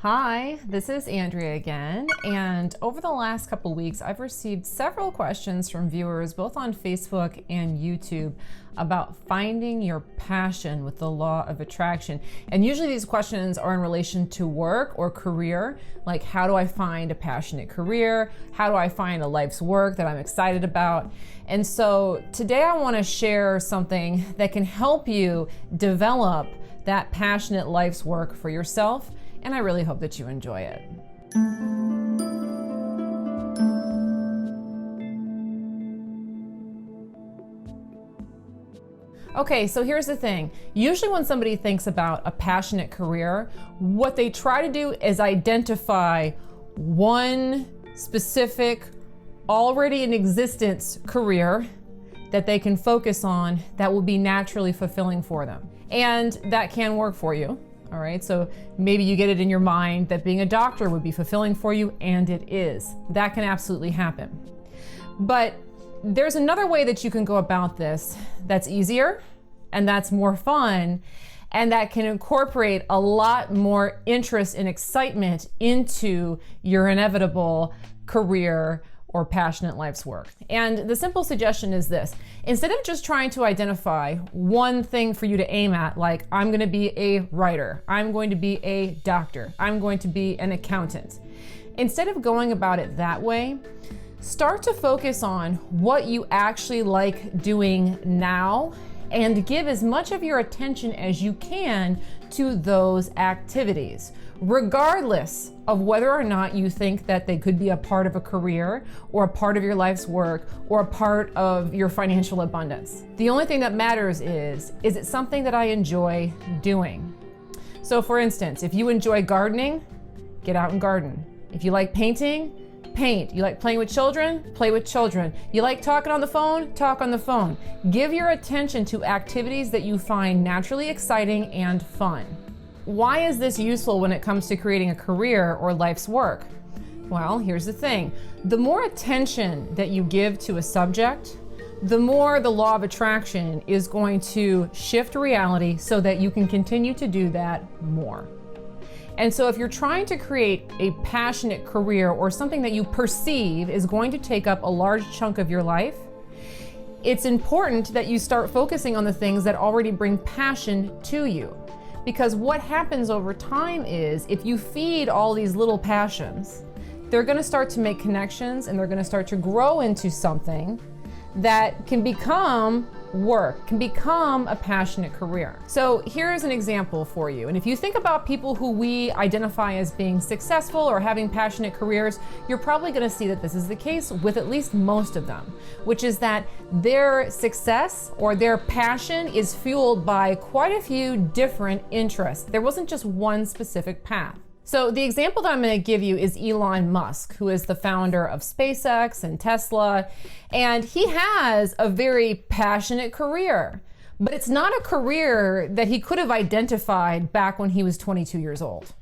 Hi, this is Andrea again, and over the last couple weeks I've received several questions from viewers both on Facebook and YouTube about finding your passion with the law of attraction. And usually these questions are in relation to work or career, like how do I find a passionate career? How do I find a life's work that I'm excited about? And so today I want to share something that can help you develop that passionate life's work for yourself. And I really hope that you enjoy it. Okay, so here's the thing. Usually when somebody thinks about a passionate career, what they try to do is identify one specific, already in existence career that they can focus on that will be naturally fulfilling for them. And that can work for you. All right, so maybe you get it in your mind that being a doctor would be fulfilling for you, and it is. That can absolutely happen. But there's another way that you can go about this that's easier and that's more fun and that can incorporate a lot more interest and excitement into your inevitable career or passionate life's work. And the simple suggestion is this: instead of just trying to identify one thing for you to aim at, like I'm gonna be a writer, I'm going to be a doctor, I'm going to be an accountant, instead of going about it that way, start to focus on what you actually like doing now and give as much of your attention as you can to those activities, regardless of whether or not you think that they could be a part of a career or a part of your life's work or a part of your financial abundance. The only thing that matters is it something that I enjoy doing? So for instance, if you enjoy gardening, get out and garden. If you like painting, paint. You like playing with children? Play with children. You like talking on the phone? Talk on the phone. Give your attention to activities that you find naturally exciting and fun. Why is this useful when it comes to creating a career or life's work? Well, here's the thing. The more attention that you give to a subject, the more the law of attraction is going to shift reality so that you can continue to do that more. And so if you're trying to create a passionate career or something that you perceive is going to take up a large chunk of your life, it's important that you start focusing on the things that already bring passion to you. Because what happens over time is if you feed all these little passions, they're going to start to make connections and they're going to start to grow into something that can become work, can become a passionate career. So here's an example for you. And if you think about people who we identify as being successful or having passionate careers, you're probably going to see that this is the case with at least most of them, which is that their success or their passion is fueled by quite a few different interests. There wasn't just one specific path. So the example that I'm going to give you is Elon Musk, who is the founder of SpaceX and Tesla, and he has a very passionate career, but it's not a career that he could have identified back when he was 22 years old.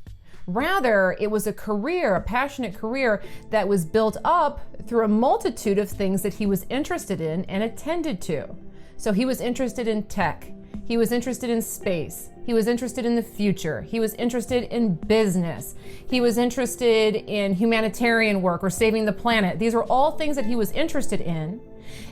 Rather, it was a career, a passionate career that was built up through a multitude of things that he was interested in and attended to. So he was interested in tech, he was interested in space, he was interested in the future, he was interested in business, he was interested in humanitarian work or saving the planet. These were all things that he was interested in,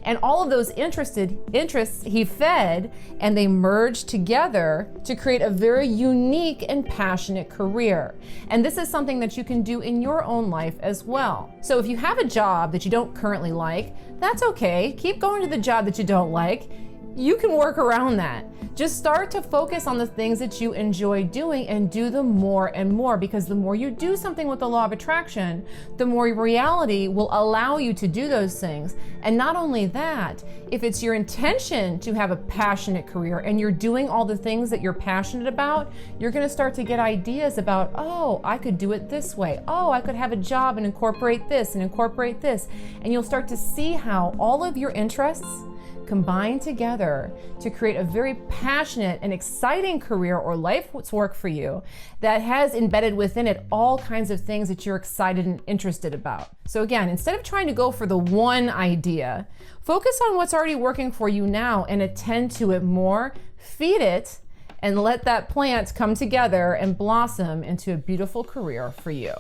and all of those interests he fed, and they merged together to create a very unique and passionate career. And this is something that you can do in your own life as well. So if you have a job that you don't currently like, that's okay. Keep going to the job that you don't like. You can work around that. Just start to focus on the things that you enjoy doing and do them more and more, because the more you do something with the law of attraction, the more reality will allow you to do those things. And not only that, if it's your intention to have a passionate career and you're doing all the things that you're passionate about, you're going to start to get ideas about, oh, I could do it this way. Oh, I could have a job and incorporate this and incorporate this. And you'll start to see how all of your interests combine together to create a very passionate and exciting career or life's work for you that has embedded within it all kinds of things that you're excited and interested about. So again, instead of trying to go for the one idea, focus on what's already working for you now and attend to it more, feed it, and let that plant come together and blossom into a beautiful career for you.